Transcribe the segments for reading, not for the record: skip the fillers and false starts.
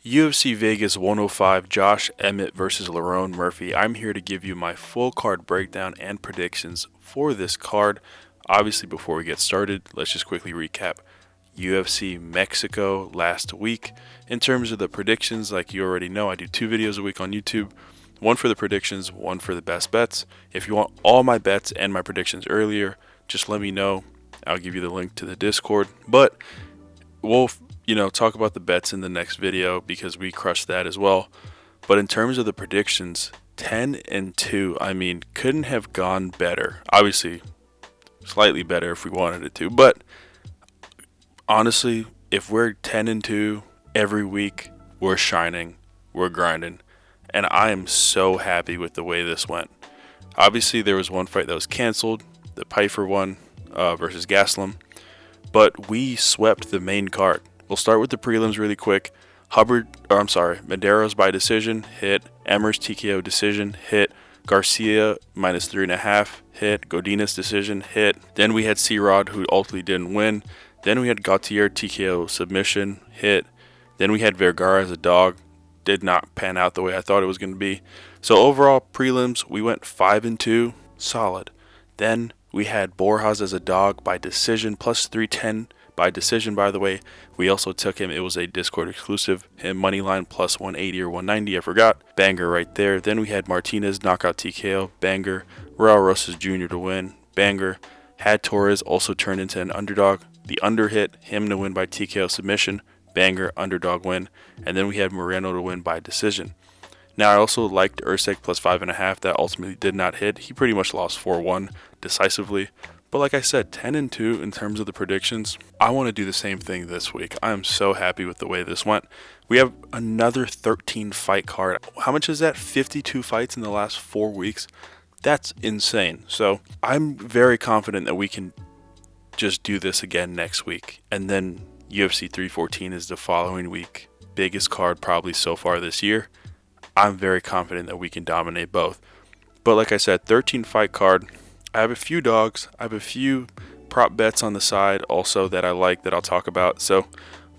UFC Vegas 105, Josh Emmett versus Lerone Murphy. I'm here to give you my full card breakdown and predictions for this card. Obviously, before we get started, let's just quickly recap UFC Mexico last week. In terms of the predictions, like you already know, I do 2 videos a week on YouTube. One for the predictions, one for the best bets. If you want all my bets and my predictions earlier, just let me know. I'll give you the link to the Discord. But we'll talk about the bets in the next video because we crushed that as well. But in terms of the predictions, 10-2, I mean, couldn't have gone better. Obviously, slightly better if we wanted it to. But honestly, if we're 10-2 every week, we're shining, we're grinding. And I am so happy with the way this went. Obviously, there was one fight that was canceled, the Pfeiffer one versus Gaslam. But we swept the main card. We'll start with the prelims really quick. Medeiros by decision, hit. Emmers TKO decision, hit. Garcia minus 3.5, hit. Godinez decision, hit. Then we had C-Rod, who ultimately didn't win. Then we had Gautier TKO submission, hit. Then we had Vergara as a dog. Did not pan out the way I thought it was going to be. So overall, prelims, we went 5-2, solid. Then we had Borjas as a dog by decision, plus 310 by decision, by the way. We also took him. It was a Discord exclusive. Him money line plus 180 or 190, I forgot. Banger right there. Then we had Martinez knockout TKO, banger. Raul Rosas Jr. to win, banger. Had Torrez also turned into an underdog. The under hit, him to win by TKO submission, banger, underdog win. And then we had Moreno to win by decision. Now, I also liked Usyk plus 5.5. That ultimately did not hit. He pretty much lost 4-1 decisively. But like I said, 10-2 in terms of the predictions. I want to do the same thing this week. I am so happy with the way this went. We have another 13 fight card. How much is that? 52 fights in the last 4 weeks. That's insane. So I'm very confident that we can just do this again next week. And then UFC 314 is the following week. Biggest card probably so far this year. I'm very confident that we can dominate both. But like I said, 13 fight card. I have a few dogs. I have a few prop bets on the side also that I like that I'll talk about. So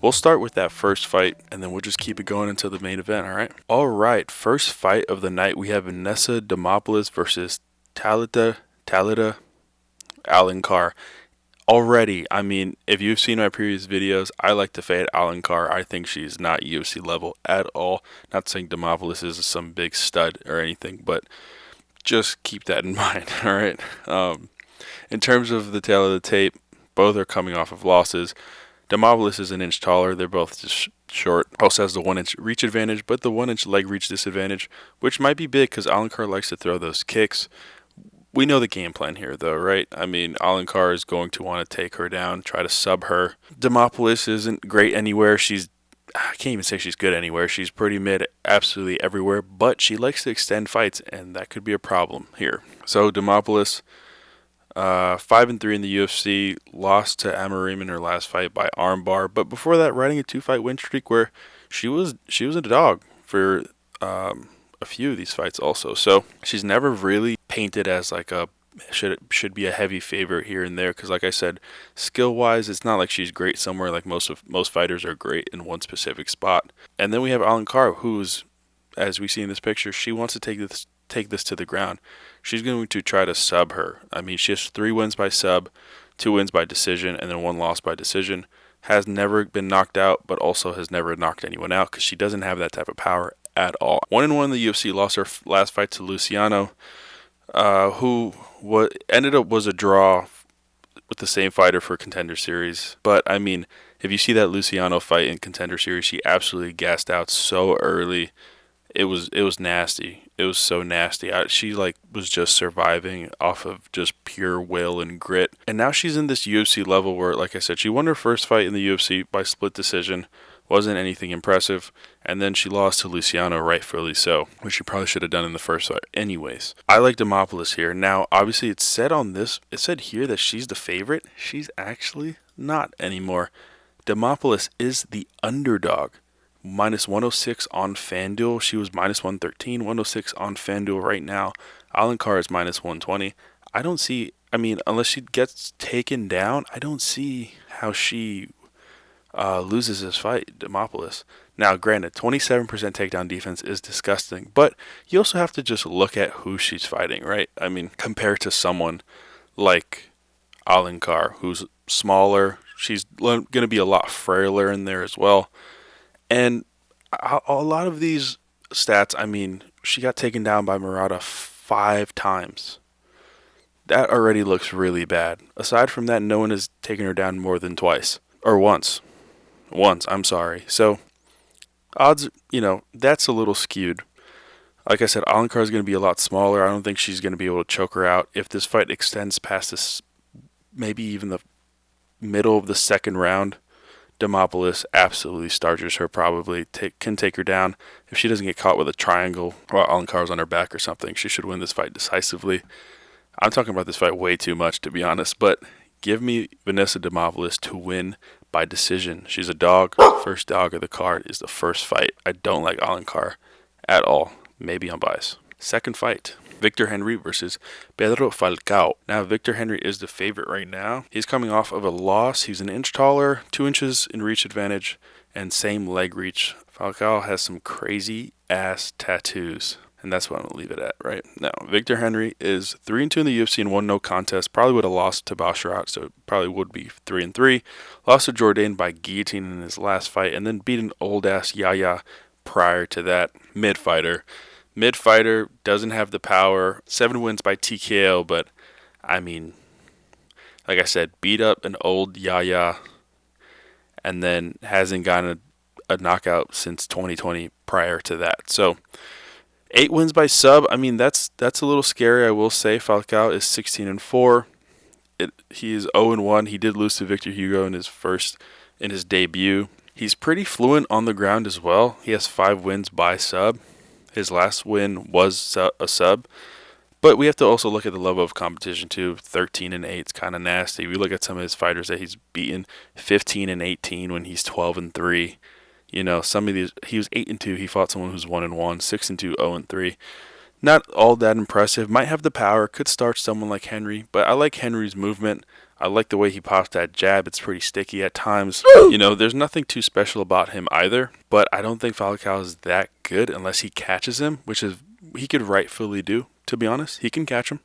we'll start with that first fight and then we'll just keep it going until the main event, all right? All right, first fight of the night. We have Vanessa Demopoulos versus Talita Alencar. Already, I mean, if you've seen my previous videos, I like to fade Alencar. I think she's not UFC level at all. Not saying Demopoulos is some big stud or anything, but just keep that in mind, all right? In terms of the tail of the tape, both are coming off of losses. Demopoulos is an inch taller. They're both just short. Also has the 1-inch reach advantage, but the 1-inch leg reach disadvantage, which might be big because Alencar likes to throw those kicks. We know the game plan here, though, right? I mean, Alencar is going to want to take her down, try to sub her. Demopoulos isn't great anywhere. I can't even say she's good anywhere. She's pretty mid absolutely everywhere, but she likes to extend fights, and that could be a problem here. So Demopoulos, 5-3 in the UFC, lost to Amarim in her last fight by armbar, but before that, riding a 2-fight win streak where she was a dog for a few of these fights also. So she's never really painted as like a should be a heavy favorite here and there because like I said, skill wise it's not like she's great somewhere. Like most fighters are great in one specific spot. And then we have Alencar, who's, as we see in this picture, she wants to take this to the ground. She's going to try to sub her. I mean, she has 3 wins by sub, 2 wins by decision, and then 1 loss by decision. Has never been knocked out, but also has never knocked anyone out because she doesn't have that type of power at all. 1-1 in the UFC, lost her last fight to Luciano, who was a draw with the same fighter for Contender Series. But I mean, if you see that Luciano fight in Contender Series, she absolutely gassed out so early. It was nasty. It was so nasty. She was just surviving off of just pure will and grit. And now she's in this UFC level where, like I said, she won her first fight in the UFC by split decision. Wasn't anything impressive. And then she lost to Luciano, rightfully so, which she probably should have done in the first fight. Anyways, I like Demopoulos here. Now, obviously, it said here that she's the favorite. She's actually not anymore. Demopoulos is the underdog. Minus 106 on FanDuel. She was minus 113, 106 on FanDuel right now. Alencar is minus 120. Unless she gets taken down, I don't see how she loses his fight, Demopoulos. Now, granted, 27% takedown defense is disgusting, but you also have to just look at who she's fighting, right? I mean, compared to someone like Alencar, who's smaller, she's going to be a lot frailer in there as well. And a lot of these stats, I mean, she got taken down by Murata 5 times. That already looks really bad. Aside from that, no one has taken her down more than twice. Or once. I'm sorry. So, odds, that's a little skewed. Like I said, Alencar is going to be a lot smaller. I don't think she's going to be able to choke her out. If this fight extends past this, maybe even the middle of the second round, Demopoulos absolutely starches her, probably can take her down. If she doesn't get caught with a triangle while Alencar's on her back or something, she should win this fight decisively. I'm talking about this fight way too much, to be honest, but give me Vanessa Demopoulos to win by decision. She's a dog. First dog of the card is the first fight. I don't like Alencar at all. Maybe I'm biased. Second fight, Victor Henry versus Pedro Falcão. Now, Victor Henry is the favorite right now. He's coming off of a loss. He's an inch taller, 2 inches in reach advantage, and same leg reach. Falcão has some crazy-ass tattoos. And that's what I'm going to leave it at right now. Victor Henry is 3-2 in the UFC and won no contest. Probably would have lost to Meerschaert, so it probably would be 3-3. Lost to Jourdain by guillotine in his last fight, and then beat an old-ass Yaya prior to that. Mid-fighter doesn't have the power. 7 wins by TKO, but, I mean, like I said, beat up an old Yaya and then hasn't gotten a knockout since 2020 prior to that. So, 8 wins by sub. I mean, that's a little scary, I will say. Falcão is 16-4. He is 0-1. He did lose to Victor Hugo in his debut. He's pretty fluent on the ground as well. He has 5 wins by sub. His last win was a sub. But we have to also look at the level of competition too. 13-8 is kind of nasty. We look at some of his fighters that he's beaten, 15-18 when he's 12-3. Some of these, he was 8-2. He fought someone who's 1-1, 6-2, 0-3. Not all that impressive. Might have the power. Could start someone like Henry. But I like Henry's movement. I like the way he pops that jab. It's pretty sticky at times. There's nothing too special about him either. But I don't think Falcão is that good unless he catches him, which is he could rightfully do, to be honest. He can catch him.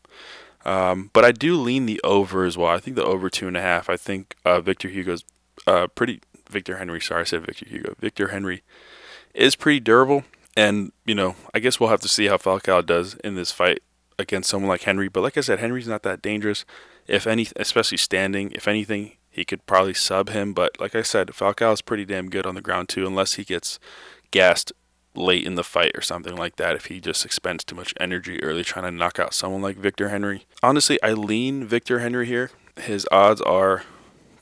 But I do lean the over as well. I think the over 2.5. I think Victor Henry is pretty durable. And, I guess we'll have to see how Falcão does in this fight against someone like Henry. But like I said, Henry's not that dangerous. Especially standing, if anything, he could probably sub him. But like I said, Falcão is pretty damn good on the ground too, unless he gets gassed late in the fight or something like that. If he just expends too much energy early trying to knock out someone like Victor Henry. Honestly, I lean Victor Henry here. His odds are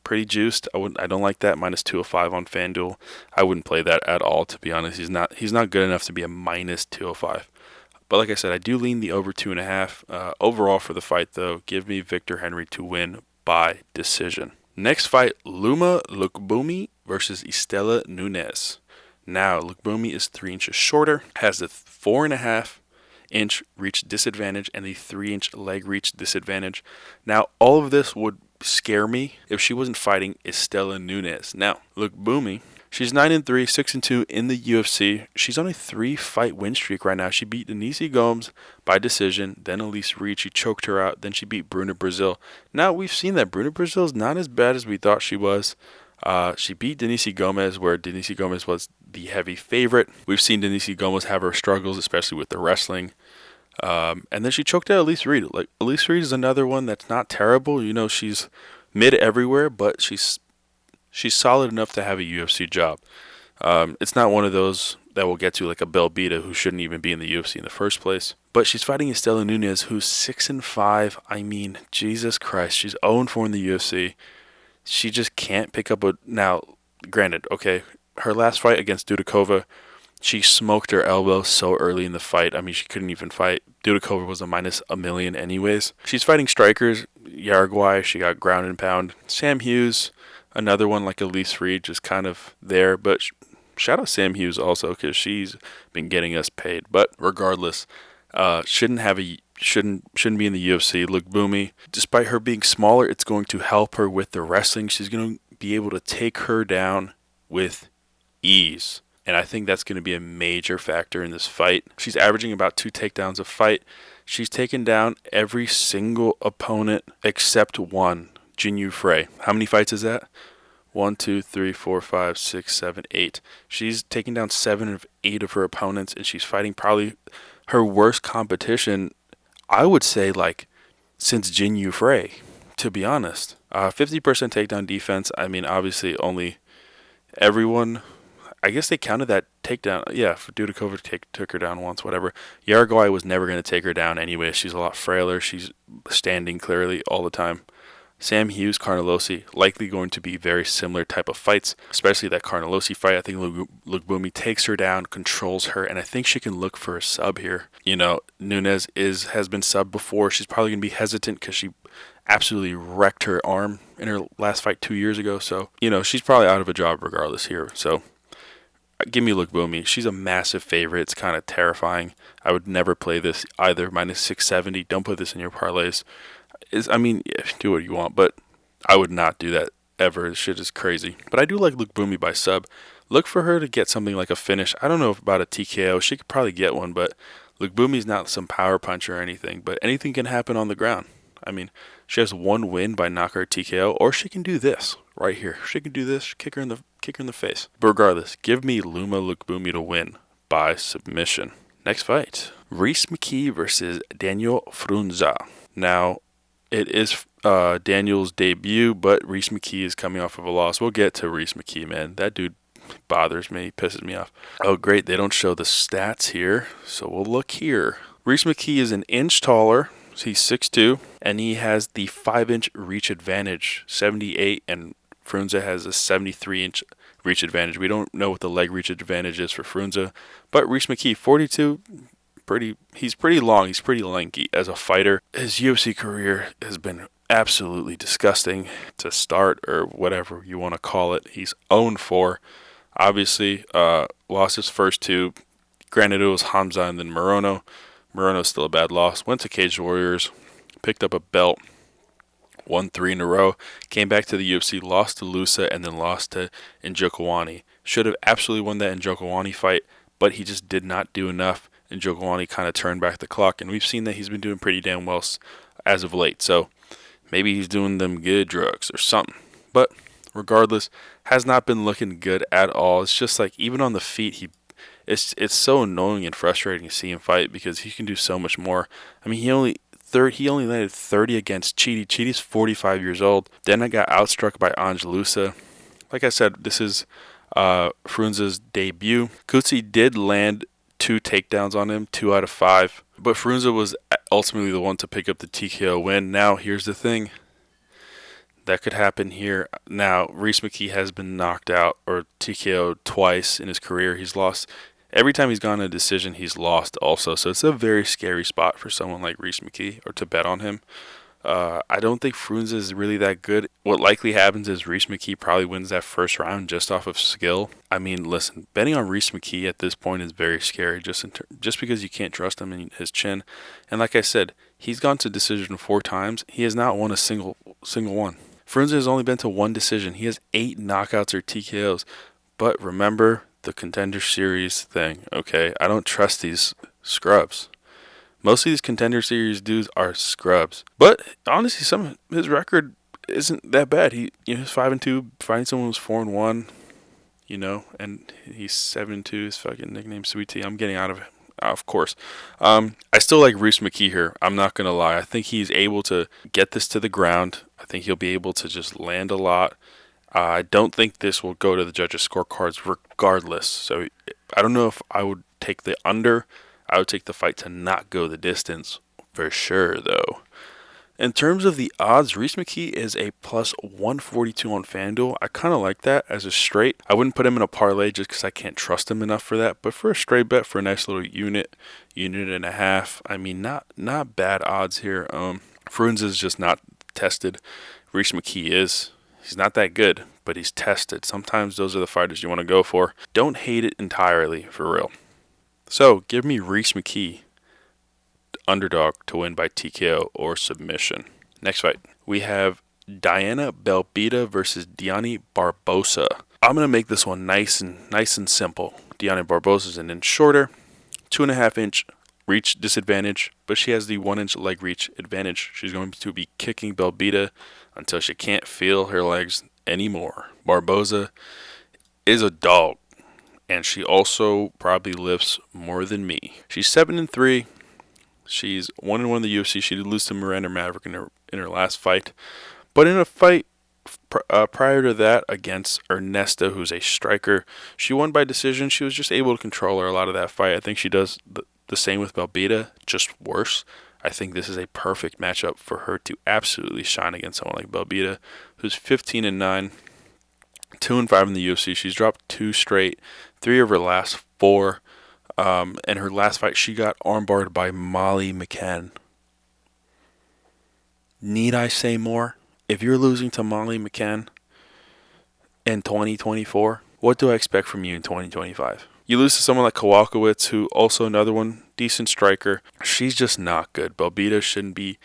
pretty juiced. I don't like that. -205 on FanDuel. I wouldn't play that at all, to be honest. He's not good enough to be a -205. But like I said, I do lean the over 2.5. Overall for the fight, though, give me Victor Henry to win by decision. Next fight, Loma Lookboonmee versus Istela Nunes. Now, Lookboonmee is 3 inches shorter, has the 4.5-inch reach disadvantage and the 3-inch leg reach disadvantage. Now, all of this would scare me if she wasn't fighting Istela Nunes. Now, Lookboonmee, she's 9-3, 6-2 in the UFC. She's on a 3-fight win streak right now. She beat Denise Gomes by decision, then Elise Reed. She choked her out, then she beat Bruna Brazil. Now, we've seen that Bruna Brazil is not as bad as we thought she was. She beat Denise Gomes, where Denise Gomes was the heavy favorite. We've seen Denise Gomes have her struggles, especially with the wrestling. And then she choked out Elise Reed. Like, Elise Reed is another one that's not terrible. She's mid everywhere, but she's solid enough to have a UFC job. It's not one of those that we'll get to like a Belbiṭă who shouldn't even be in the UFC in the first place. But she's fighting Istela Nunes, who's 6-5. I mean, Jesus Christ, she's 0-4 in the UFC. She just can't pick up Now, granted, okay, her last fight against Dudakova, she smoked her elbow so early in the fight. I mean, she couldn't even fight. Dudakova was a -1,000,000 anyways. She's fighting strikers. Uruguay, she got ground and pound. Sam Hughes, another one like Elise Reed, just kind of there. But shout out Sam Hughes also, because she's been getting us paid. But regardless, shouldn't be in the UFC. Lookboonmee, despite her being smaller, it's going to help her with the wrestling. She's going to be able to take her down with ease. And I think that's going to be a major factor in this fight. She's averaging about 2 takedowns a fight. She's taken down every single opponent except one, Jinyu Frey. How many fights is that? 1, 2, 3, 4, 5, 6, 7, 8. She's taken down 7 of 8 of her opponents, and she's fighting probably her worst competition, I would say, like, since Jinyu Frey, to be honest. 50% takedown defense. I mean, obviously, only everyone, I guess they counted that takedown. Yeah, Dudikovic took her down once, whatever. Yargoi was never going to take her down anyway. She's a lot frailer. She's standing clearly all the time. Sam Hughes, Carnelossi, likely going to be very similar type of fights, especially that Carnelossi fight. I think Lookboonmee takes her down, controls her, and I think she can look for a sub here. You know, Nunes has been subbed before. She's probably going to be hesitant because she absolutely wrecked her arm in her last fight 2 years ago. So, you know, she's probably out of a job regardless here. So, give me Lookboonmee. She's a massive favorite. It's kind of terrifying. I would never play this either. Minus 670. Don't put this in your parlays. I mean, yeah, do what you want, but I would not do that ever. This shit is crazy. But I do like Lookboonmee by sub. Look for her to get something like a finish. I don't know about a TKO. She could probably get one, but Lookboonmee's not some power puncher or anything. But anything can happen on the ground. I mean, she has one win by knockout TKO, or she can do this right here. She can do this, kick her in the face. But regardless, give me Loma Lookboonmee to win by submission. Next fight, Rhys McKee versus Daniel Frunza. Now, it is Daniel's debut, but Rhys McKee is coming off of a loss. We'll get to Rhys McKee, man. That dude bothers me, pisses me off. Oh, great. They don't show the stats here, so we'll look here. Rhys McKee is an inch taller. He's 6'2", and he has the 5-inch reach advantage, 78, and Frunza has a 73-inch reach advantage. We don't know what the leg reach advantage is for Frunza, but Rhys McKee, 42, he's pretty long, he's pretty lanky as a fighter. His UFC career has been absolutely disgusting to start, or whatever you want to call it. He's 0-4. Obviously, lost his first 2. Granted, it was Hamza and then Morono. Morono's still a bad loss. Went to Cage Warriors, picked up a belt, won 3 in a row, came back to the UFC, lost to Lusa, and then lost to Nzechukwu. Should have absolutely won that Nzechukwu fight, but he just did not do enough. And Nzechukwu kind of turned back the clock, and we've seen that he's been doing pretty damn well as of late. So maybe he's doing them good drugs or something. But regardless, has not been looking good at all. It's just like even on the feet, it's so annoying and frustrating to see him fight because he can do so much more. I mean, he only landed 30 against Chidi. Chidi's 45 years old. Then I got outstruck by Angelusa. Like I said, this is Frunza's debut. Kutsi did land 2 takedowns on him, 2 out of 5. But Frunza was ultimately the one to pick up the TKO win. Now, here's the thing. That could happen here. Now, Rhys McKee has been knocked out or TKO'd twice in his career. He's lost. Every time he's gone to a decision, he's lost also. So it's a very scary spot for someone like Rhys McKee or to bet on him. I don't think Frunza is really that good. What likely happens is Rhys McKee probably wins that first round just off of skill. I mean, listen, betting on Rhys McKee at this point is very scary just because you can't trust him in his chin. And like I said, he's gone to decision 4 times. He has not won a single one. Frunza has only been to 1 decision. He has 8 knockouts or TKOs. But remember the Contender Series thing, okay? I don't trust these scrubs. Most of these Contender Series dudes are scrubs. But honestly, some of his record isn't that bad. He's 5-2, fighting someone who's 4-1, and he's 7-2. His fucking nickname Sweet Tea. I'm getting out of course. I still like Rhys McKee here. I'm not gonna lie. I think he's able to get this to the ground. I think he'll be able to just land a lot. I don't think this will go to the judges' scorecards regardless. So I don't know if I would take the under. I would take the fight to not go the distance for sure, though. In terms of the odds, Rhys McKee is a plus 142 on FanDuel. I kind of like that as a straight. I wouldn't put him in a parlay just because I can't trust him enough for that. But for a straight bet, for a nice little unit and a half, I mean, not bad odds here. Frunza is just not tested. Rhys McKee is. He's not that good, but he's tested. Sometimes those are the fighters you want to go for. Don't hate it entirely, for real. So, give me Rhys McKee, underdog, to win by TKO or submission. Next fight, we have Dione Belbiţă versus Dione Barbosa. I'm going to make this one nice and simple. Dione Barbosa is an inch shorter, 2.5-inch reach disadvantage, but she has the 1-inch leg reach advantage. She's going to be kicking Belbiţă until she can't feel her legs anymore. Barbosa is a dog, and she also probably lifts more than me. She's 7-3. She's 1-1 in the UFC. She did lose to Miranda Maverick in her last fight, but in a fight prior to that against Ernesto, who's a striker, she won by decision. She was just able to control her a lot of that fight. I think she does the same with Belbiţă, just worse. I think this is a perfect matchup for her to absolutely shine against someone like Belbiţă, who's 15-9, 2-5 in the UFC. She's dropped 2 straight, 3 of her last 4. In her last fight, she got armbarred by Molly McCann. Need I say more? If you're losing to Molly McCann in 2024, what do I expect from you in 2025? You lose to someone like Kowalkiewicz, who also another one, decent striker. She's just not good. Belbiţă shouldn't be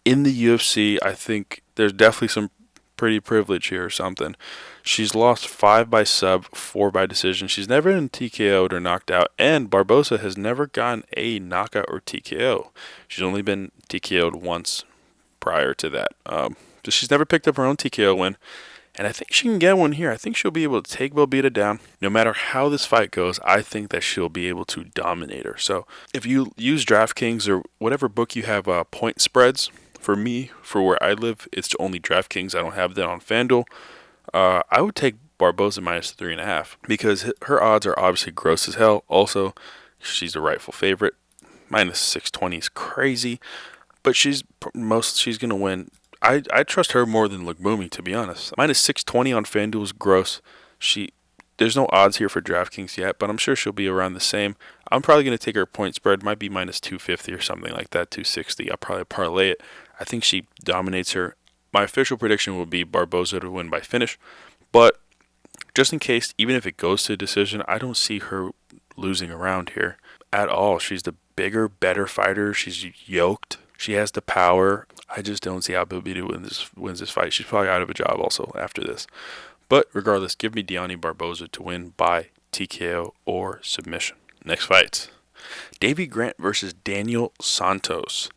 in the UFC. I think there's definitely some pretty privilege here or something. She's lost 5 by sub, 4 by decision. She's never been TKO'd or knocked out, and Barbosa has never gotten a knockout or TKO. She's only been TKO'd once prior to that. She's never picked up her own TKO win, and I think she can get one here. I think she'll be able to take Belbiţă down. No matter how this fight goes, I think that she'll be able to dominate her. So if you use DraftKings or whatever book you have point spreads, for me, for where I live, it's only DraftKings. I don't have that on FanDuel. I would take Barbosa minus 3.5 because her odds are obviously gross as hell. Also, she's the rightful favorite. Minus 620 is crazy, but she's going to win. I trust her more than Lookboonmee, to be honest. Minus 620 on FanDuel is gross. There's no odds here for DraftKings yet, but I'm sure she'll be around the same. I'm probably going to take her point spread. Might be minus 250 or something like that, 260. I'll probably parlay it. I think she dominates her. My official prediction will be Barbosa to win by finish, but just in case, even if it goes to a decision, I don't see her losing around here at all. She's the bigger, better fighter. She's yoked. She has the power. I just don't see how Belbiţă wins this fight. She's probably out of a job also after this. But regardless, give me Dione Barbosa to win by TKO or submission. Next fight. Davey Grant versus Daniel Santos.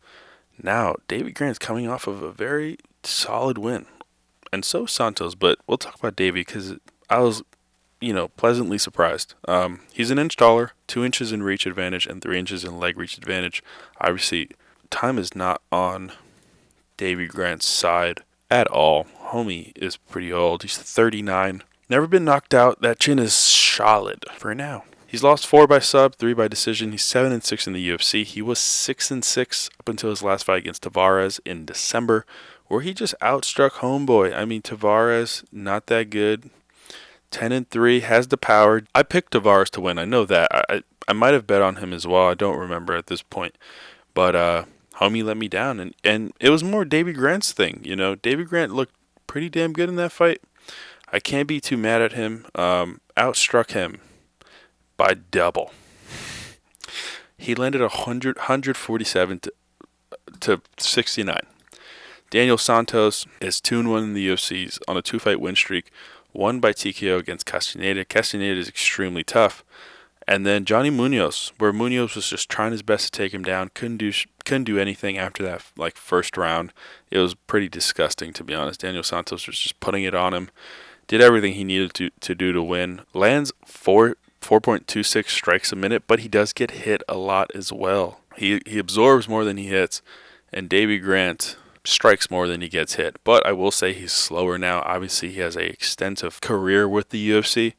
Now, Davey Grant's coming off of a very solid win. And so Santos, but we'll talk about Davey because I was, pleasantly surprised. He's an inch taller, 2 inches in reach advantage, and 3 inches in leg reach advantage. Obviously, time is not on Davey Grant's side at all. Homie is pretty old. He's 39. Never been knocked out. That chin is solid for now. He's lost 4 by sub, 3 by decision. He's 7-6 in the UFC. He was 6-6 up until his last fight against Tavares in December, where he just outstruck homeboy. I mean, Tavares, not that good. 10-3, has the power. I picked Tavares to win. I know that. I might have bet on him as well. I don't remember at this point. But homie let me down, and it was more Davey Grant's thing. Davey Grant looked pretty damn good in that fight. I can't be too mad at him. Outstruck him by double. He landed 147 to 69. Daniel Santos is 2-1 in the UFC on a 2-fight win streak, won by TKO against Castaneda. Castaneda is extremely tough. And then Johnny Munoz, where Munoz was just trying his best to take him down, couldn't do anything after that first round. It was pretty disgusting, to be honest. Daniel Santos was just putting it on him, did everything he needed to do to win. Lands 4.26 strikes a minute, but he does get hit a lot as well. He absorbs more than he hits, and Davey Grant strikes more than he gets hit. But I will say he's slower now. Obviously, he has an extensive career with the UFC.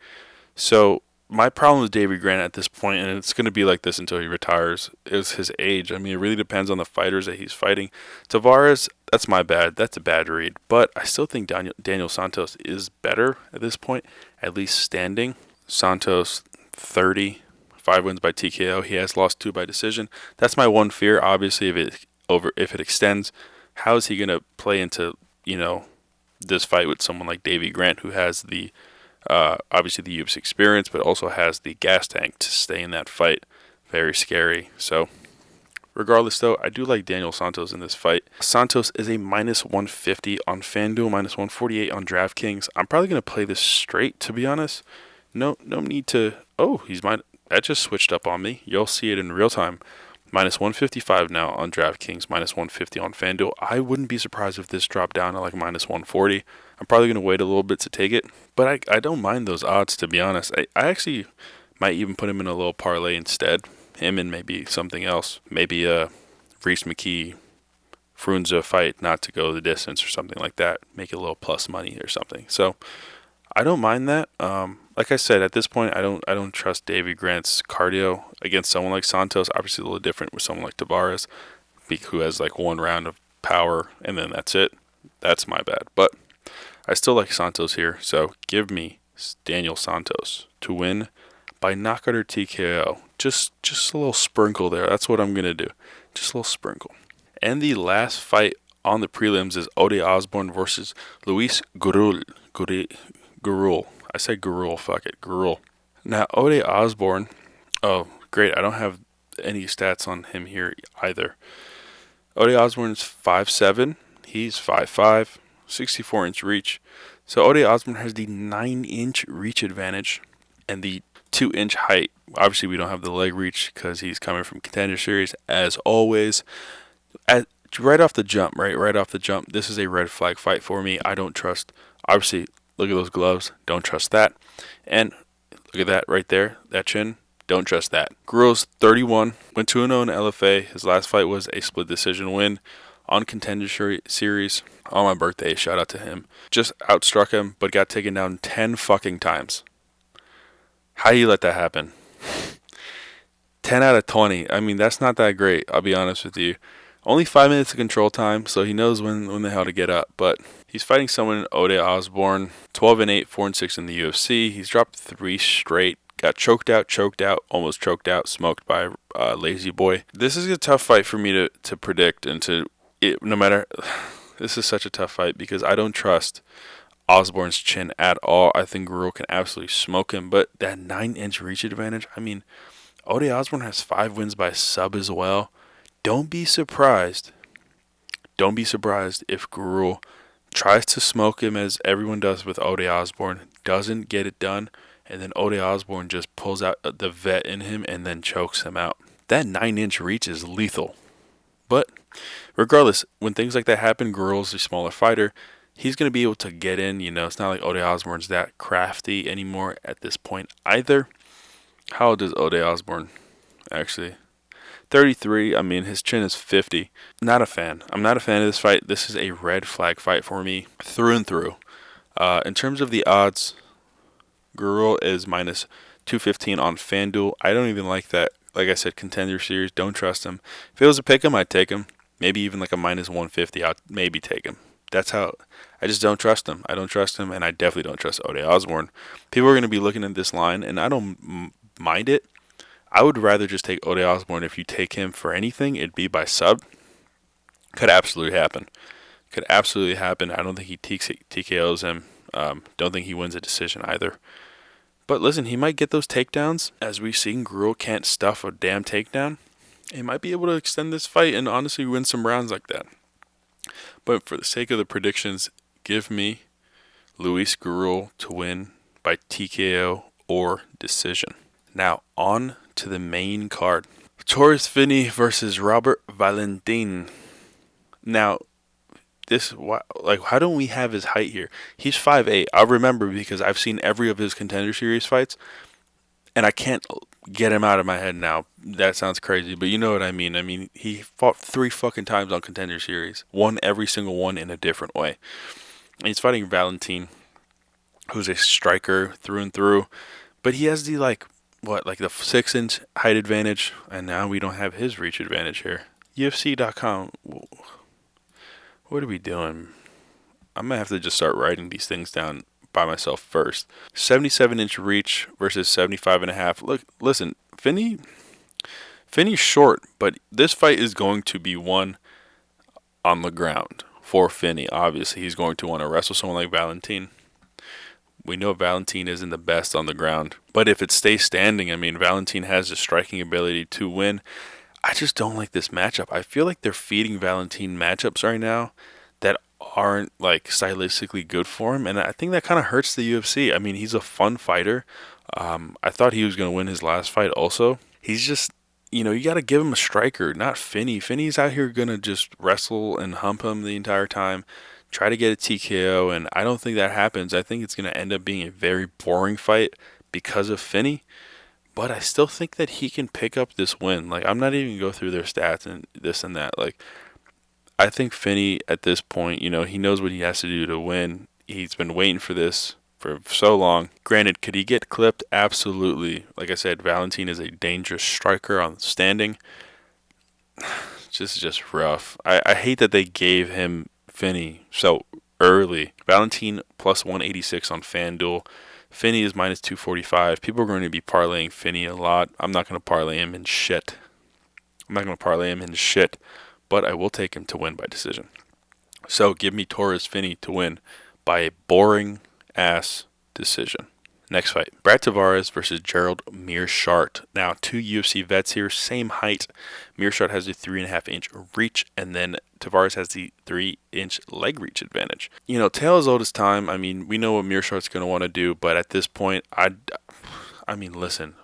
So my problem with Davey Grant at this point, and it's going to be like this until he retires, is his age. I mean, it really depends on the fighters that he's fighting. Tavares, that's my bad. That's a bad read. But I still think Daniel Santos is better at this point, at least standing. Santos, 30, 5 wins by TKO. He has lost 2 by decision. That's my one fear. Obviously, if it extends, how is he going to play into, this fight with someone like Davey Grant, who has the obviously the UFC experience, but also has the gas tank to stay in that fight. Very scary. So Regardless, though, I do like Daniel Santos in this fight. Santos is a minus 150 on FanDuel, minus 148 on DraftKings. I'm probably going to play this straight, to be honest. No need to... Oh, that just switched up on me. You'll see it in real time. Minus 155 now on DraftKings, minus 150 on FanDuel. I wouldn't be surprised if this dropped down to like minus 140. I'm probably going to wait a little bit to take it. But I don't mind those odds, to be honest. I actually might even put him in a little parlay instead. Him and maybe something else. Maybe a Rhys McKee, Frunza fight not to go the distance or something like that. Make it a little plus money or something. So I don't mind that. Like I said, at this point, I don't trust Davey Grant's cardio against someone like Santos. Obviously, a little different with someone like Tavares, who has like one round of power and then that's it. That's my bad. But I still like Santos here. So give me Daniel Santos to win by knockout or TKO. Just a little sprinkle there. That's what I'm going to do. Just a little sprinkle. And the last fight on the prelims is Osbourne versus Luis Gurule. I said Gurule. Fuck it. Gurule. Now, Osbourne. Oh, great. I don't have any stats on him here either. Osbourne is 5'7". He's 5'5". 64-inch reach. So Osbourne has the 9-inch reach advantage and the 2-inch height. Obviously, we don't have the leg reach because he's coming from Contender Series, as always. Right off the jump, this is a red flag fight for me. I don't trust. Obviously, look at those gloves. Don't trust that. And look at that right there, that chin. Don't trust that. Gurule's 31, went 2-0 in LFA. His last fight was a split decision win on Contender Series on my birthday. Shout out to him. Just outstruck him, but got taken down 10 fucking times. How do you let that happen? 10 out of 20. I mean, that's not that great, I'll be honest with you. Only 5 minutes of control time, so he knows when the hell to get up. But he's fighting someone, Osbourne, 12-8, 4-6 in the UFC. He's dropped 3 straight. Got choked out, almost choked out, smoked by Lazy Boy. This is a tough fight for me to predict and this is such a tough fight because I don't trust Osbourne's chin at all. I think Gurule can absolutely smoke him, but that 9-inch reach advantage, I mean, Osbourne has 5 wins by sub as well. Don't be surprised if Gurule tries to smoke him as everyone does with Osbourne, doesn't get it done, and then Osbourne just pulls out the vet in him and then chokes him out. That 9-inch reach is lethal. But regardless, when things like that happen, Gurule's a smaller fighter. He's going to be able to get in. It's not like Osbourne's that crafty anymore at this point either. How old is Osbourne, actually? 33. I mean, his chin is 50. Not a fan. I'm not a fan of this fight. This is a red flag fight for me through and through. In terms of the odds, Gurule is minus 215 on FanDuel. I don't even like that. Like I said, Contender Series, don't trust him. If it was a pick him, I'd take him. Maybe even like a minus 150, I'd maybe take him. That's how. I just don't trust him. I don't trust him, and I definitely don't trust Osbourne. People are going to be looking at this line, and I don't mind it. I would rather just take Osbourne. If you take him for anything, it'd be by sub. Could absolutely happen. I don't think he TKOs him. Don't think he wins a decision either. But listen, he might get those takedowns. As we've seen, Gurule can't stuff a damn takedown. He might be able to extend this fight and honestly win some rounds like that. But for the sake of the predictions, give me Luis Gurule to win by TKO or decision. Now, on to the main card. Torrez Finney versus Robert Valentin. Now, how don't we have his height here? He's 5'8". I'll remember because I've seen every of his Contender Series fights, and I can't get him out of my head now. That sounds crazy, but you know what I mean. I mean, he fought 3 fucking times on Contender Series. Won every single one in a different way. And he's fighting Valentin, who's a striker through and through. But he has the, the 6-inch height advantage, and now we don't have his reach advantage here. UFC.com. What are we doing? I'm going to have to just start writing these things down by myself first. 77-inch reach versus 75.5. Look, listen, Finney's short, but this fight is going to be won on the ground for Finney. Obviously, he's going to want to wrestle someone like Valentin. We know Valentin isn't the best on the ground, but if it stays standing, I mean, Valentin has the striking ability to win. I just don't like this matchup. I feel like they're feeding Valentin matchups right now that aren't like stylistically good for him, and I think that kind of hurts the UFC. I mean, he's a fun fighter. I thought he was going to win his last fight also. He's just, you got to give him a striker, not Finney. Finney's out here going to just wrestle and hump him the entire time, try to get a TKO, and I don't think that happens. I think it's going to end up being a very boring fight because of Finney. But I still think that he can pick up this win. Like, I'm not even going to go through their stats and this and that. Like, I think Finney at this point, he knows what he has to do to win. He's been waiting for this for so long. Granted, could he get clipped? Absolutely. Like I said, Valentin is a dangerous striker on standing. Just rough. I hate that they gave him Finney so early. Valentin plus 186 on FanDuel. Finney is minus 245. People are going to be parlaying Finney a lot. I'm not going to parlay him in shit. But I will take him to win by decision. So give me Torrez Finney to win by a boring ass decision. Next fight, Brad Tavares versus Gerald Meerschaert. Now, two UFC vets here, same height. Meerschaert has the 3.5-inch reach, and then Tavares has the 3-inch leg reach advantage. Tale as old as time. I mean, we know what Meerschaert's going to want to do, but at this point, I mean, listen.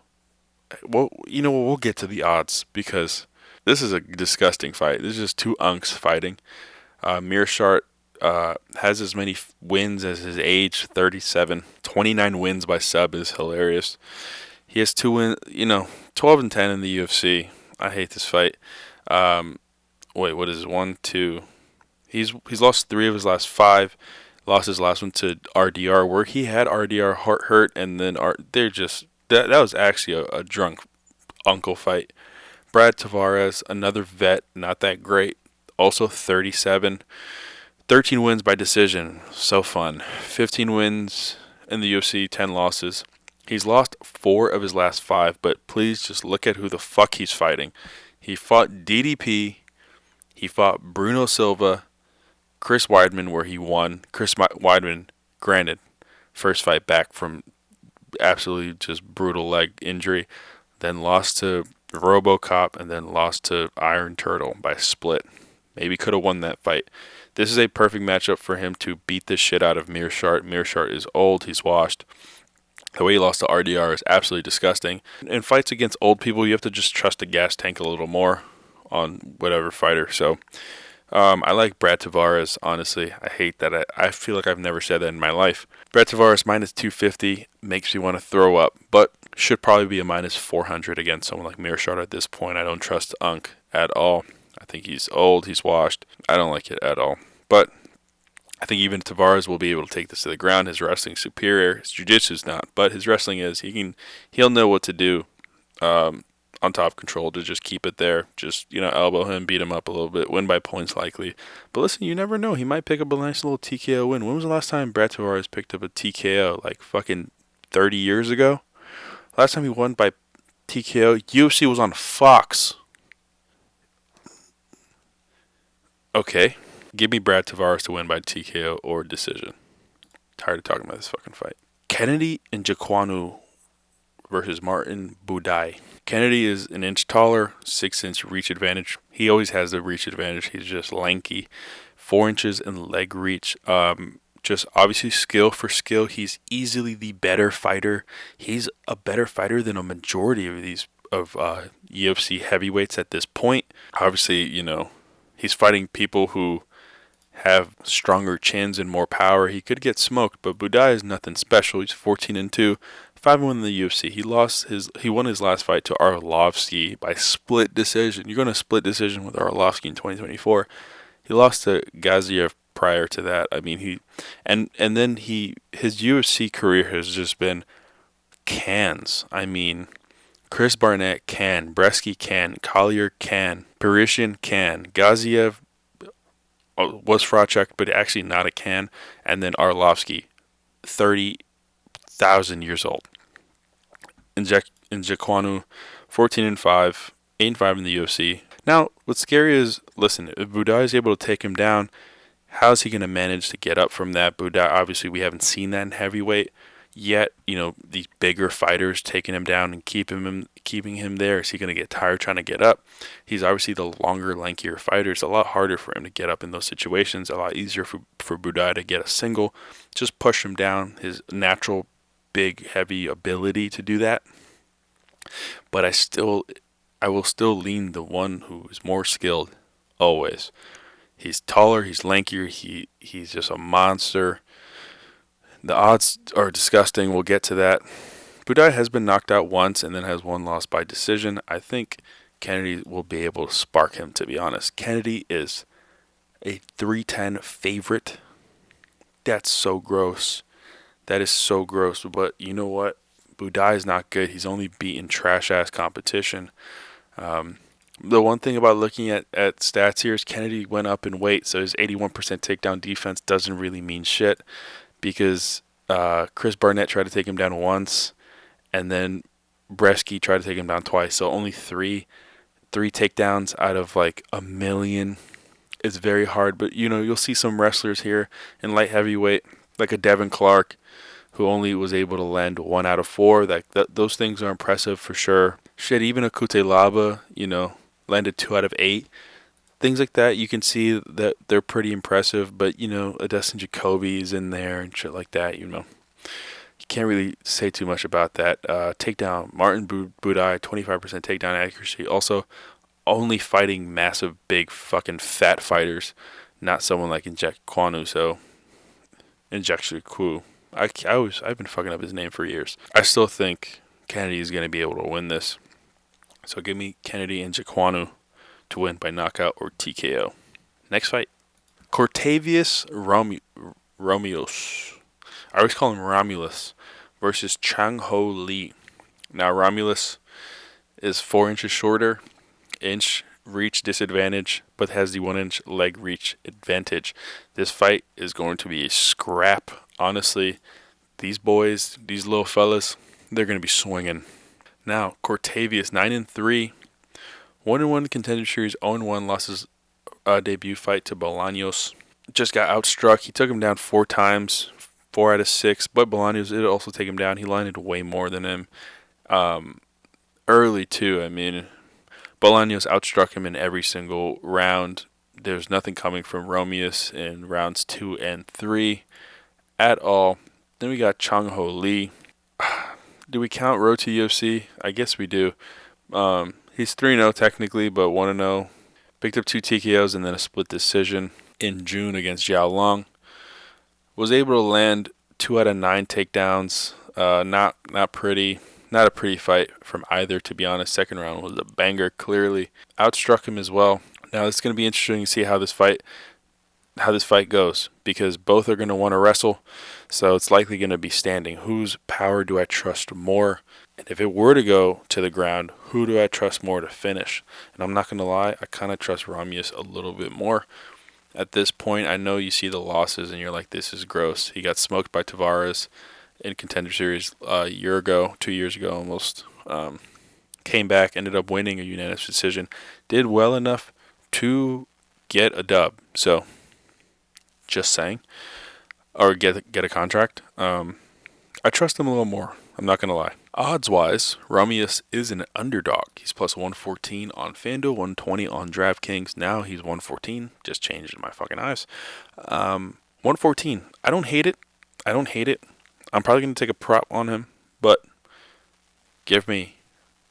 Well, we'll get to the odds because this is a disgusting fight. This is just two unks fighting. Meerschaert has as many wins as his age, 37. 29 wins by sub is hilarious. He has 2 wins, 12 and 10 in the UFC. I hate this fight. Wait, what is it? 1, 2. He's lost 3 of his last 5. Lost his last one to RDR, where he had RDR hurt, and then they're just that was actually a drunk uncle fight. Brad Tavares, another vet, not that great. Also 37. 13 wins by decision. So fun. 15 wins in the UFC, 10 losses. He's lost 4 of his last 5, but please just look at who the fuck he's fighting. He fought DDP. He fought Bruno Silva, Chris Weidman, where he won. Chris Weidman, granted, first fight back from absolutely just brutal leg injury. Then lost to RoboCop, and then lost to Iron Turtle by split. Maybe could have won that fight. This is a perfect matchup for him to beat the shit out of Meerschaert. Meerschaert is old. He's washed. The way he lost to RDR is absolutely disgusting. In fights against old people, you have to just trust the gas tank a little more on whatever fighter. So I like Brad Tavares, honestly. I hate that. I feel like I've never said that in my life. Brad Tavares minus 250 makes me want to throw up, but should probably be a minus 400 against someone like Meerschaert at this point. I don't trust Unk at all. I think he's old, he's washed. I don't like it at all. But I think even Tavares will be able to take this to the ground. His wrestling's superior. His jiu-jitsu's not. But his wrestling is. He'll know what to do on top control to just keep it there. Just, elbow him, beat him up a little bit. Win by points likely. But listen, you never know. He might pick up a nice little TKO win. When was the last time Brad Tavares picked up a TKO? Like fucking 30 years ago? Last time he won by TKO, UFC was on Fox. Okay. Give me Brad Tavares to win by TKO or decision. Tired of talking about this fucking fight. Kennedy Nzechukwu versus Martin Buday. Kennedy is an inch taller, 6-inch reach advantage. He always has the reach advantage. He's just lanky. 4 inches in leg reach. Just obviously skill for skill. He's easily the better fighter. He's a better fighter than a majority of these UFC heavyweights at this point. Obviously, he's fighting people who have stronger chins and more power. He could get smoked, but Buday is nothing special. He's 14-2, 5-1 in the UFC. He won his last fight to Arlovsky by split decision. You're going to split decision with Arlovsky in 2024. He lost to Gaziev prior to that. I mean, his UFC career has just been cans. I mean, Chris Barnett can, Bresky can, Collier can, Perishin can, Gaziev was fraud checked, but actually not a can, and then Arlovsky, 30,000 years old. Nzechukwu, 14-5, 8-5 in the UFC. Now, what's scary is, listen, if Buday is able to take him down, how's he going to manage to get up from that? Buday, obviously, we haven't seen that in heavyweight. Yet, these bigger fighters taking him down and keeping him there. Is he going to get tired trying to get up? He's obviously the longer, lankier fighter. It's a lot harder for him to get up in those situations. A lot easier for Buday to get a single. Just push him down. His natural, big, heavy ability to do that. But I will still lean the one who is more skilled. Always. He's taller. He's lankier. He's just a monster. The odds are disgusting. We'll get to that. Buday has been knocked out once and then has one loss by decision. I think Kennedy will be able to spark him, to be honest. Kennedy is a 310 favorite. That's so gross. That is so gross. But you know what? Buday is not good. He's only beaten trash-ass competition. The one thing about looking at stats here is Kennedy went up in weight, so his 81% takedown defense doesn't really mean shit. Because Chris Barnett tried to take him down once, and then Bresky tried to take him down twice. So only three takedowns out of like a million is very hard. But you'll see some wrestlers here in light heavyweight, like a Devin Clark, who only was able to land 1 out of 4. Those things are impressive for sure. Shit, even a Kutelaba, landed 2 out of 8. Things like that, you can see that they're pretty impressive, but, a Dustin Jacoby's in there and shit like that, You can't really say too much about that. Takedown, Martin Buday, 25% takedown accuracy. Also, only fighting massive, big, fucking fat fighters, not someone like Nzechukwu. I've been fucking up his name for years. I still think Kennedy is going to be able to win this. So give me Kennedy and Nzechukwu to win by knockout or TKO. Next fight, Cortavious Romious. I always call him Romulus versus Chang-ho Lee. Now Romulus is 4 inches shorter, inch reach disadvantage, but has the 1 inch leg reach advantage. This fight is going to be a scrap. Honestly, these boys, these little fellas, they're going to be swinging. Now Cortavious 9-3. 1-1 Contender Series, 0-1 lost his debut fight to Bolaños. Just got outstruck. He took him down 4 times, 4 out of 6. But Bolaños did also take him down. He landed way more than him. Early too. I mean, Bolaños outstruck him in every single round. There's nothing coming from Romious in rounds 2 and 3 at all. Then we got Chang-ho Lee. Do we count Road to UFC? I guess we do. He's 3-0 technically, but 1-0. Picked up 2 TKOs and then a split decision in June against Jiao Long. Was able to land 2 out of 9 takedowns. Not pretty. Not a pretty fight from either, to be honest. Second round was a banger, clearly. Outstruck him as well. Now it's going to be interesting to see how this fight goes, because both are going to want to wrestle, so it's likely going to be standing. Whose power do I trust more? And if it were to go to the ground, who do I trust more to finish? And I'm not going to lie, I kind of trust Romious a little bit more. At this point, I know you see the losses and you're like, this is gross. He got smoked by Tavares in Contender Series a year ago, 2 years ago almost. Came back, ended up winning a unanimous decision. Did well enough to get a dub. So, just saying. Or get a contract. I trust him a little more. I'm not going to lie. Odds-wise, Romious is an underdog. He's plus 114 on FanDuel, 120 on DraftKings. Now he's 114. Just changed in my fucking eyes. 114. I don't hate it. I'm probably going to take a prop on him, but give me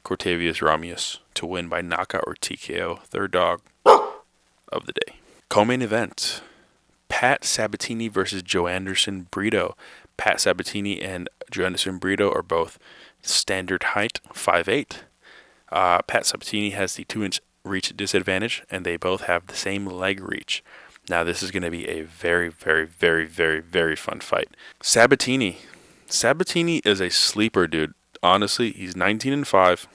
Cortavious Romious to win by knockout or TKO. Third dog of the day. Co-main event. Pat Sabatini versus Joanderson Brito. Pat Sabatini and Joanderson Brito are both standard height, 5'8". Pat Sabatini has the 2-inch reach disadvantage, and they both have the same leg reach. Now, this is going to be a very, very, very, very, very fun fight. Sabatini is a sleeper, dude. Honestly, he's 19-5.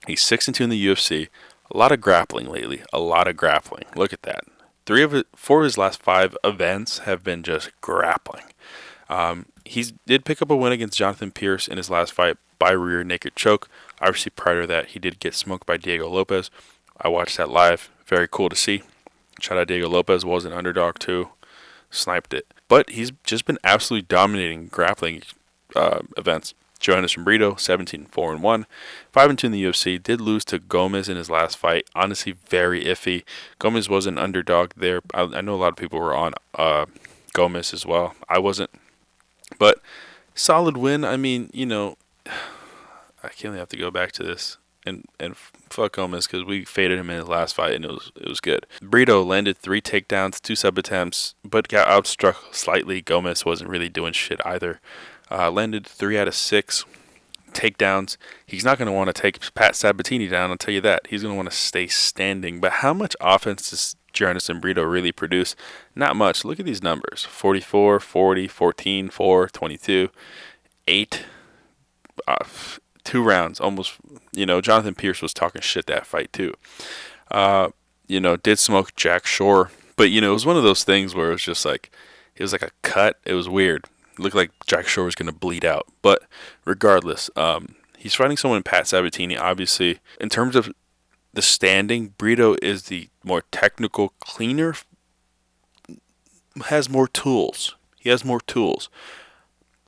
He's 6-2 in the UFC. A lot of grappling lately. Look at that. 4 of his last 5 events have been just grappling. He did pick up a win against Jonathan Pierce in his last fight by rear naked choke. Obviously, prior to that, he did get smoked by Diego Lopez. I watched that live. Very cool to see. Shout out Diego Lopez, was an underdog too. Sniped it. But he's just been absolutely dominating grappling. events. Joanderson Brito, 17-4-1, 5-2 in the UFC. Did lose to Gomez in his last fight. Honestly, very iffy. Gomez was an underdog there. I know a lot of people were on Gomez as well. I wasn't, but solid win. I mean, I can't have to go back to this and fuck Gomez because we faded him in his last fight and it was good. Brito landed 3 takedowns, 2 sub attempts, but got outstruck slightly. Gomez wasn't really doing shit either. Landed 3 out of 6 takedowns. He's not going to want to take Pat Sabatini down, I'll tell you that. He's going to want to stay standing. But how much offense does Joanderson Brito really produce? Not much. Look at these numbers. 44, 40, 14, 4, 22, 8, 2 rounds. Almost, Jonathan Pierce was talking shit that fight too. Did smoke Jack Shore. But, it was one of those things where it was just like, it was like a cut. It was weird. Looked like Jack Shore was going to bleed out. But regardless, he's fighting someone, Pat Sabatini. Obviously, in terms of the standing, Brito is the more technical, cleaner, has more tools. He has more tools.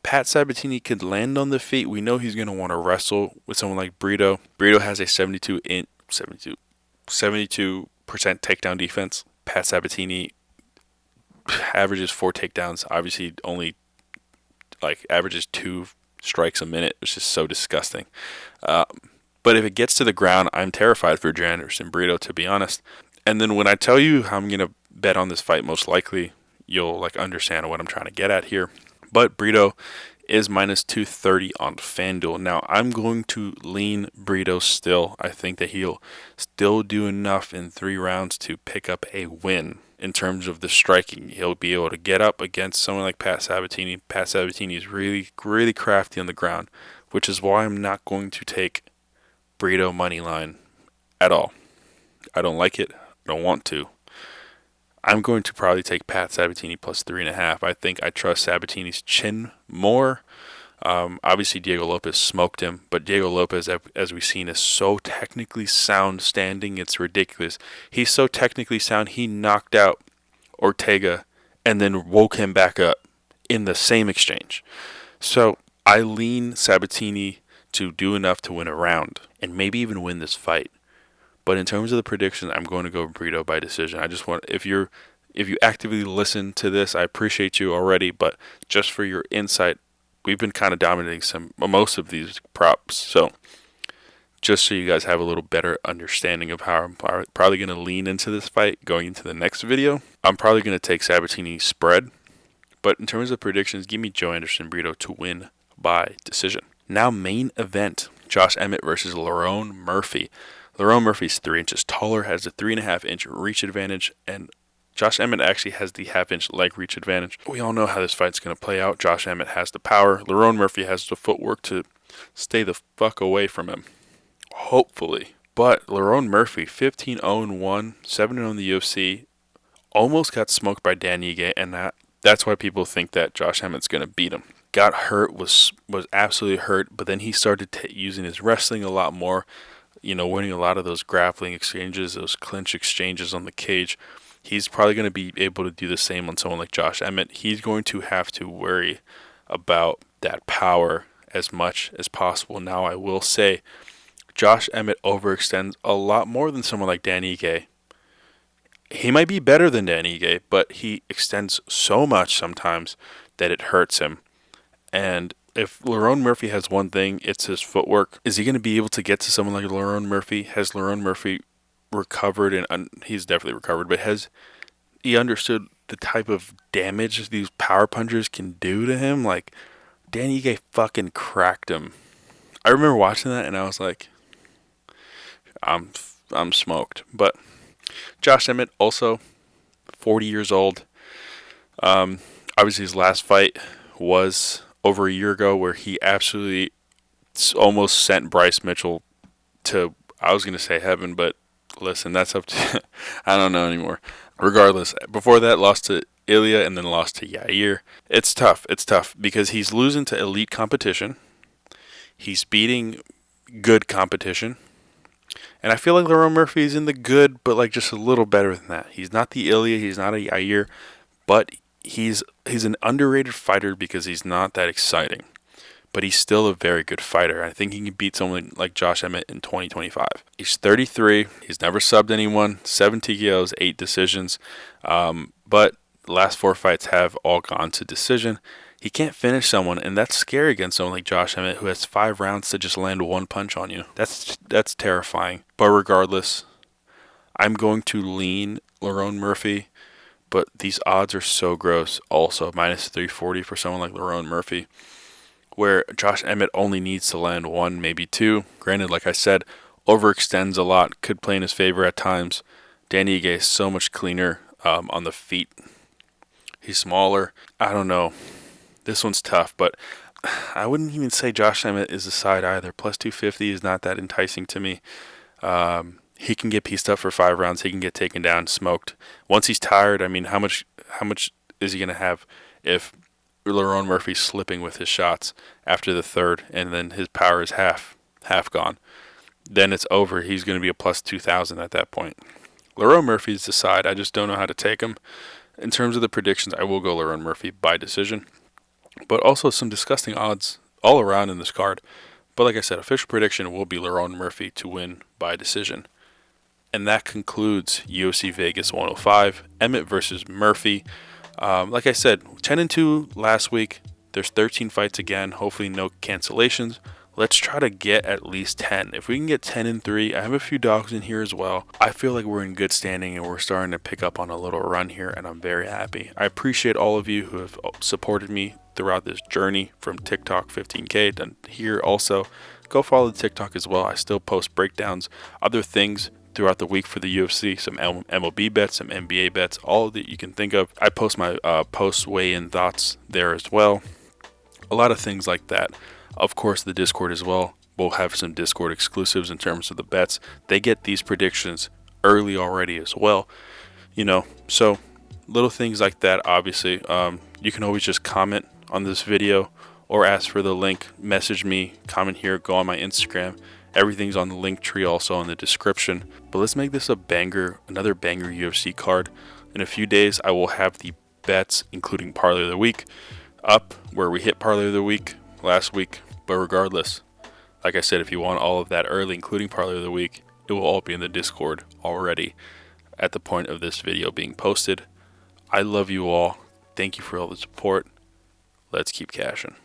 Pat Sabatini could land on the feet. We know he's going to want to wrestle with someone like Brito. Brito has a 72% takedown defense. Pat Sabatini averages 4 takedowns. Obviously, only averages 2 strikes a minute, which is so disgusting. But if it gets to the ground, I'm terrified for Joanderson Brito, to be honest. And then when I tell you how I'm going to bet on this fight, most likely you'll understand what I'm trying to get at here. But Brito is minus 230 on FanDuel. Now, I'm going to lean Brito still. I think that he'll still do enough in 3 rounds to pick up a win. In terms of the striking, he'll be able to get up against someone like Pat Sabatini. Pat Sabatini is really, really crafty on the ground, which is why I'm not going to take Brito money line at all. I don't like it. I don't want to. I'm going to probably take Pat Sabatini plus 3.5. I think I trust Sabatini's chin more. Obviously, Diego Lopez smoked him, but Diego Lopez, as we've seen, is so technically sound standing, it's ridiculous. He's so technically sound, he knocked out Ortega and then woke him back up in the same exchange. So I lean Sabatini to do enough to win a round and maybe even win this fight. But in terms of the predictions, I'm going to go Brito by decision. I just want, if you actively listen to this, I appreciate you already, but just for your insight, we've been kind of dominating most of these props. So just so you guys have a little better understanding of how I'm probably going to lean into this fight going into the next video, I'm probably going to take Sabatini spread. But in terms of predictions, give me Joanderson Brito to win by decision. Now main event, Josh Emmett versus Lerone Murphy. Lerone Murphy's 3 inches taller, has a 3.5-inch reach advantage, and Josh Emmett actually has the half-inch leg reach advantage. We all know how this fight's going to play out. Josh Emmett has the power. Lerone Murphy has the footwork to stay the fuck away from him. Hopefully. But Lerone Murphy, 15-0-1, 7-0 in the UFC, almost got smoked by Dan Ige, and that's why people think that Josh Emmett's going to beat him. Got hurt, was absolutely hurt, but then he started using his wrestling a lot more, winning a lot of those grappling exchanges, those clinch exchanges on the cage. He's probably going to be able to do the same on someone like Josh Emmett. He's going to have to worry about that power as much as possible. Now, I will say, Josh Emmett overextends a lot more than someone like Dan Ige. He might be better than Dan Ige, but he extends so much sometimes that it hurts him. And if Lerone Murphy has one thing, it's his footwork. Is he going to be able to get to someone like Lerone Murphy? Has Lerone Murphy recovered, and he's definitely recovered, but has he understood the type of damage these power punchers can do to him? Like, Dan Ige fucking cracked him. I remember watching that and I was like, I'm smoked. But Josh Emmett, also 40 years old. Obviously his last fight was over a year ago, where he absolutely almost sent Bryce Mitchell to, I was going to say heaven, but listen, that's up to, I don't know anymore. Regardless, before that, lost to Ilya and then lost to Yair. It's tough because he's losing to elite competition. He's beating good competition. And I feel like Lerone Murphy is in the good, but just a little better than that. He's not the Ilya, he's not a Yair, but he's an underrated fighter because he's not that exciting. but he's still a very good fighter. I think he can beat someone like Josh Emmett in 2025. He's 33. He's never subbed anyone. 7 TKOs, 8 decisions. But the last 4 fights have all gone to decision. He can't finish someone, and that's scary against someone like Josh Emmett, who has 5 rounds to just land 1 punch on you. That's terrifying. But regardless, I'm going to lean Lerone Murphy, but these odds are so gross. Also, minus 340 for someone like Lerone Murphy, where Josh Emmett only needs to land 1, maybe 2. Granted, like I said, overextends a lot, could play in his favor at times. Danny Ige is so much cleaner on the feet. He's smaller. I don't know. This one's tough, but I wouldn't even say Josh Emmett is the side either. Plus 250 is not that enticing to me. He can get pieced up for 5 rounds. He can get taken down, smoked. Once he's tired, I mean, how much is he going to have if Lerone Murphy's slipping with his shots after the 3rd, and then his power is half gone? Then it's over. He's going to be a plus 2,000 at that point. Lerone Murphy's the side. I just don't know how to take him. In terms of the predictions, I will go Lerone Murphy by decision. But also some disgusting odds all around in this card. But like I said, official prediction will be Lerone Murphy to win by decision. And that concludes UFC Vegas 105, Emmett versus Murphy. Like I said, 10-2 last week. There's 13 fights again. Hopefully no cancellations. Let's try to get at least 10. If we can get 10-3, I have a few dogs in here as well. I feel like we're in good standing and we're starting to pick up on a little run here, and I'm very happy. I appreciate all of you who have supported me throughout this journey from TikTok 15K to here also. Go follow the TikTok as well. I still post breakdowns, other things throughout the week for the UFC, some MLB bets, some NBA bets, all that you can think of. I post my post weigh-in thoughts there as well. A lot of things like that. Of course, the Discord as well. We'll have some Discord exclusives in terms of the bets. They get these predictions early already as well. So little things like that, obviously. You can always just comment on this video or ask for the link. Message me, comment here, go on my Instagram. Everything's on the link tree also in the description. But let's make this another banger UFC card. In a few days, I will have the bets, including Parlay of the Week, up where we hit Parlay of the Week last week. But regardless, like I said, if you want all of that early, including Parlay of the Week, it will all be in the Discord already at the point of this video being posted. I love you all. Thank you for all the support. Let's keep cashing.